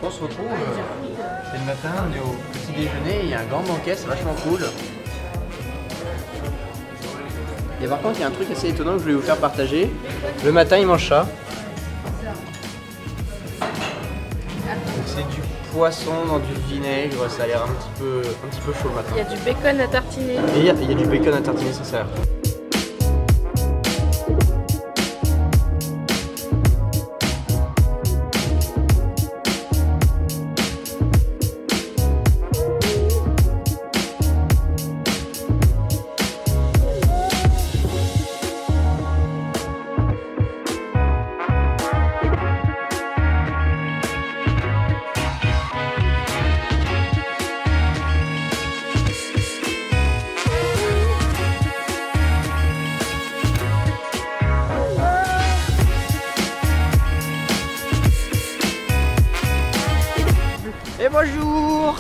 on se retrouve. C'est le matin, on est au petit déjeuner, il y a un grand banquet, c'est vachement cool. Et par contre, il y a un truc assez étonnant que je voulais vous faire partager. Le matin, ils mangent ça. C'est du poisson dans du vinaigre, ça a l'air un petit peu chaud le matin. Il y a du bacon à tartiner. Et il y a du bacon à tartiner, ça sert. Et bonjour!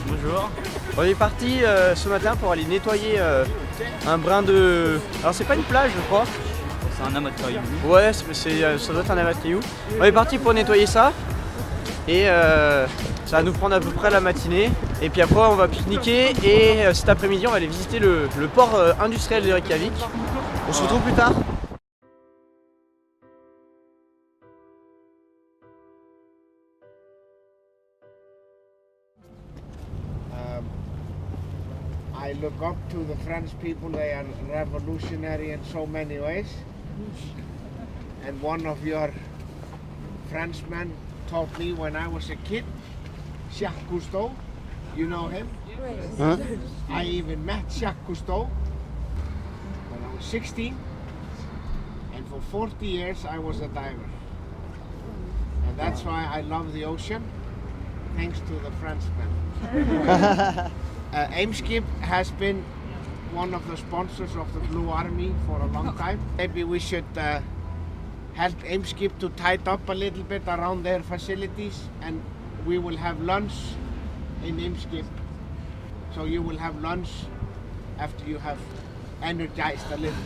Bonjour. On est parti ce matin pour aller nettoyer un brin de... Alors c'est pas une plage je crois. C'est un amas de cailloux. Ouais, ça doit être un amas de cailloux. On est parti pour nettoyer ça. Et ça va nous prendre à peu près la matinée. Et puis après on va pique-niquer. Et cet après-midi on va aller visiter le port industriel de Reykjavik. On se retrouve plus tard. I look up to the French people. They are revolutionary in so many ways. And one of your Frenchmen taught me when I was a kid, Jacques Cousteau. You know him? Huh? I even met Jacques Cousteau when I was 16. And for 40 years I was a diver. And that's why I love the ocean, thanks to the Frenchmen. Eimskip has been one of the sponsors of the Blue Army for a long time. Maybe we should help Eimskip to tighten up a little bit around their facilities, and we will have lunch in Eimskip. So you will have lunch after you have energized a little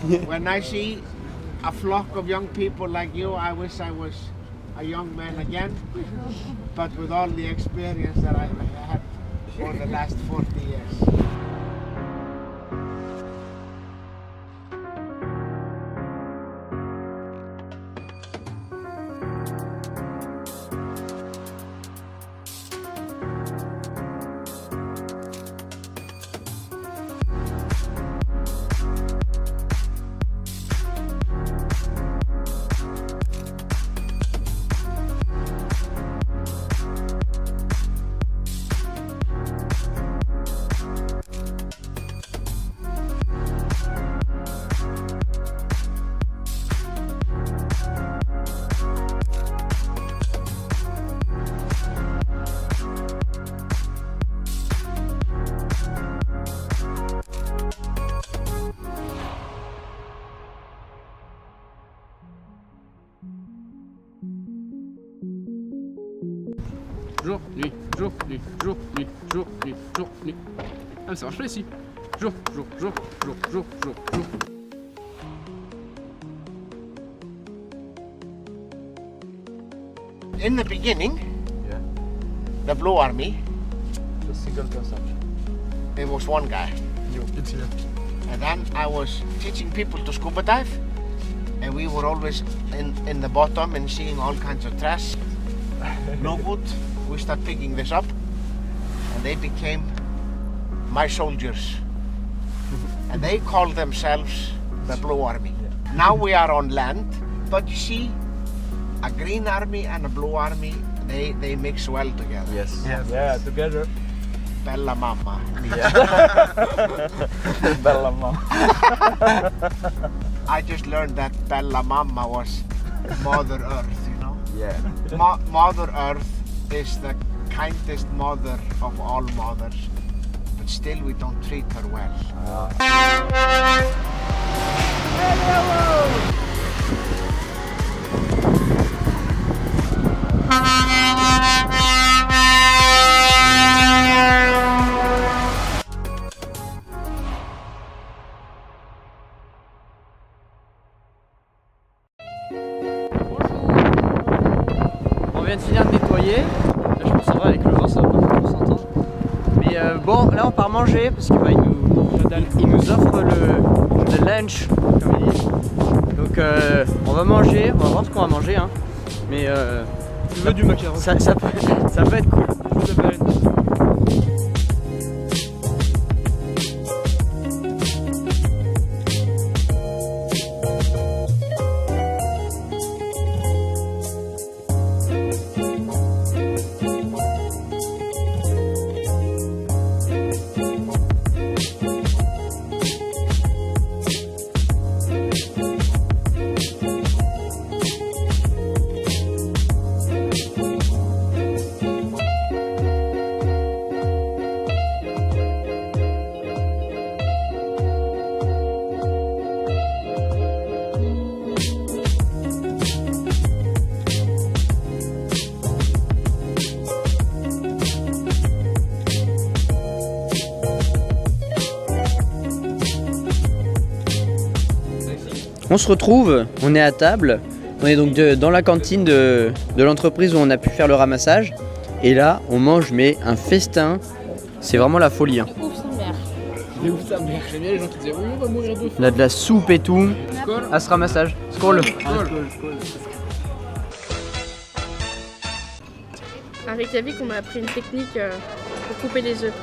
bit. When I see a flock of young people like you, I wish I was a young man again, but with all the experience that I've had for the last 40 years. Jour, nuit, jour, nuit, jour, nuit, jour, nuit, jour, nuit. Ah mais ça marche pas ici. Jour, jour, jour, jour, jour, jour, jour. In the beginning, Yeah. the Blue Army, The single person. there was one guy. And then I was teaching people to scuba dive, and we were always in the bottom and seeing all kinds of trash. No good. We started picking this up, and they became my soldiers. And they call themselves the Blue Army. Now we are on land, but you see, a green army and a blue army, they mix well together. Yes. Yeah, together. Bella Mama. Bella mom. I just learned that Bella Mama was Mother Earth, you know? Yeah. Mother Earth is the kindest mother of all mothers, but still we don't treat her well. vient de finir de nettoyer. Là, je pense que ça va avec le vent, ça va pas trop s'entendre. Mais bon, là on part manger parce qu'il il nous offre le lunch, comme il dit. Donc on va manger, on va voir ce qu'on va manger. Hein. Mais Tu veux du macaron? ça peut être cool. On se retrouve, on est à table, on est donc dans la cantine de l'entreprise où on a pu faire le ramassage. Et là, on mange mais un festin, c'est vraiment la folie. Hein. Ouf sa mère. Il est ouf sa mère. J'aime bien les gens qui disaient oui, on va mourir de faim. On a de la soupe et tout Skål. à ce ramassage. Skål. À Reykjavik, on m'a appris une technique pour couper les œufs.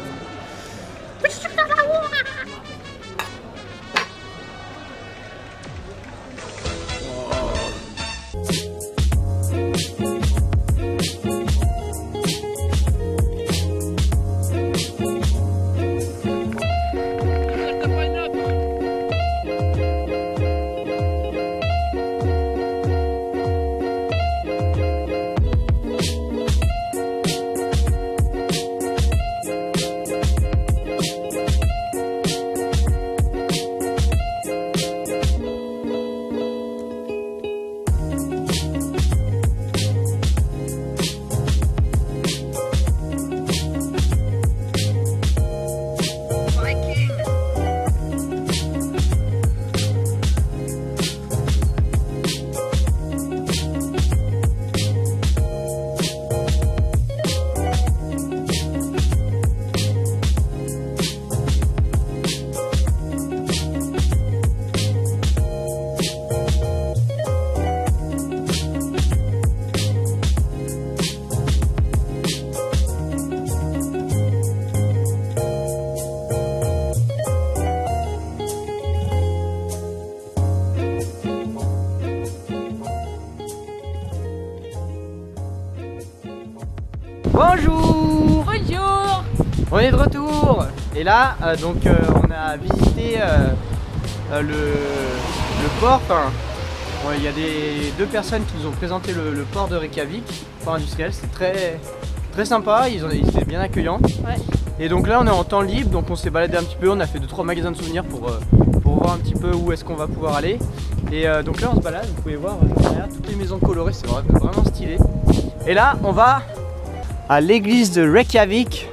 Bonjour. Bonjour. On est de retour. Et là, on a visité le port. Enfin, il y a deux personnes qui nous ont présenté le port de Reykjavik, port industriel. C'était très sympa, ils étaient bien accueillants. Ouais. Et donc là, on est en temps libre, donc on s'est baladé un petit peu. On a fait 2-3 magasins de souvenirs pour voir un petit peu où est-ce qu'on va pouvoir aller. Et donc là, on se balade. Vous pouvez voir derrière toutes les maisons colorées, c'est vraiment stylé. Et là, on va à l'église de Reykjavik.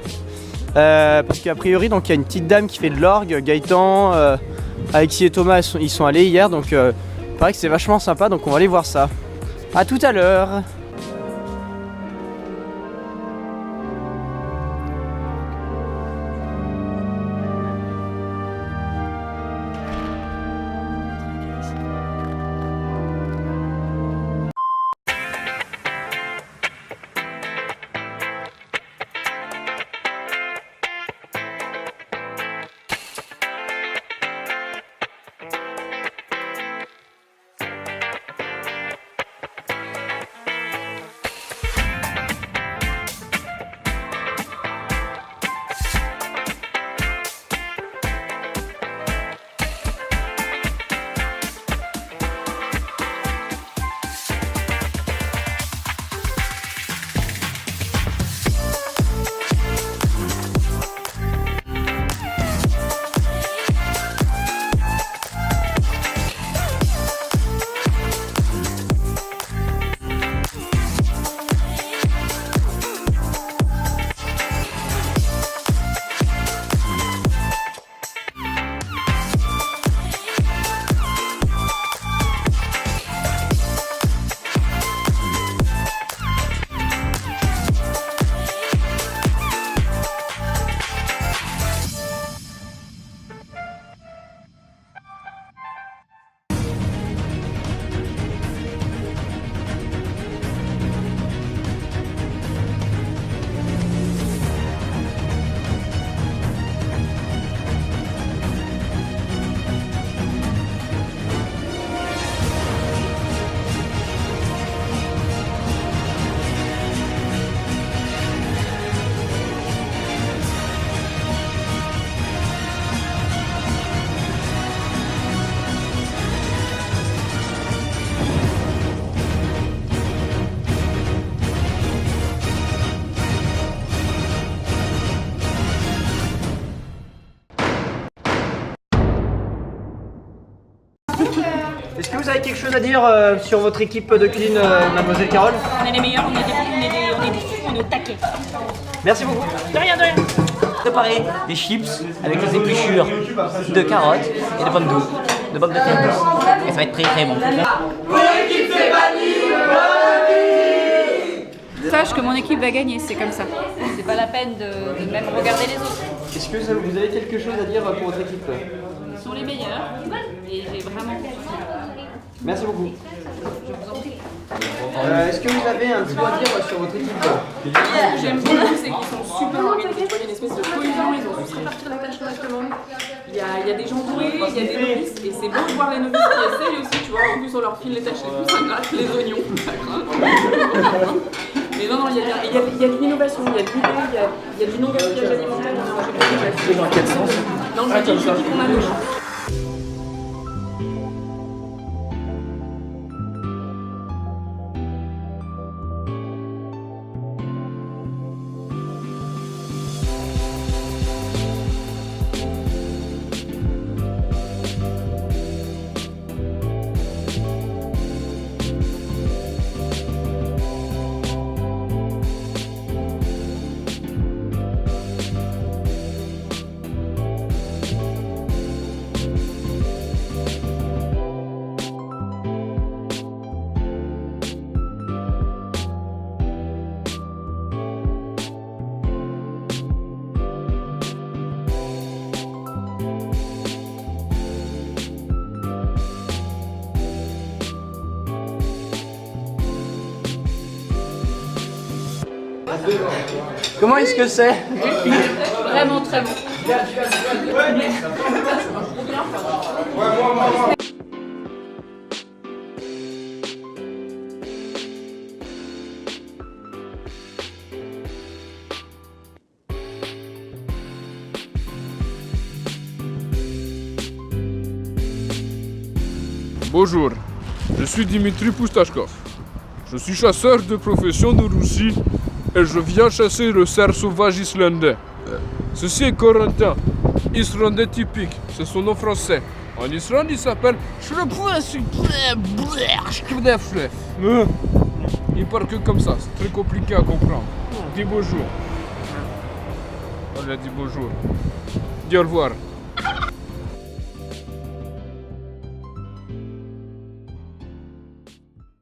Parce qu'a priori donc il y a une petite dame qui fait de l'orgue, Gaëtan, Alexis et Thomas ils sont allés hier, donc il paraît que c'est vachement sympa, donc on va aller voir ça. A tout à l'heure. Est-ce que vous avez quelque chose à dire sur votre équipe de cuisine, mademoiselle Carole? On est les meilleurs, on est des fous, on est au taquet. Merci beaucoup. De rien, de rien. Préparer des chips avec les épluchures de carottes et de pommes douces, de pommes de terre douces. Et ça va être très très bon. Sache que mon équipe va gagner, c'est comme ça. C'est pas la peine de même regarder les autres. Est-ce que vous avez quelque chose à dire pour votre équipe? Ils sont les meilleurs et j'ai vraiment Merci beaucoup. Est-ce que vous avez un petit mot à dire sur votre équipe? Ce que j'aime beaucoup, c'est qu'ils sont super organisés. Il y a une espèce de cohésion, ils ont tous répartir la tâche correctement. Il y a des gens doués, il y a des novices, et c'est beau de voir les novices qui essayent aussi, tu vois. En plus, on leur file les tâches les plus ingrates, les oignons, ça craint. Mais non, il y a de l'innovation, il y a de l'idée, il y a du non-gaspillage alimentaire. Dans quel sens? Non, je dis qu'on a nos champs. Comment est-ce que c'est? vraiment très bon. Bonjour, je suis Dimitri Poustachkov. Je suis chasseur de profession de Russie et je viens chasser le cerf sauvage islandais. Ceci est Corentin, islandais typique, c'est son nom français. En Islande, il s'appelle il parle que comme ça, c'est très compliqué à comprendre. Dis bonjour. On a dit bonjour. Dis au revoir.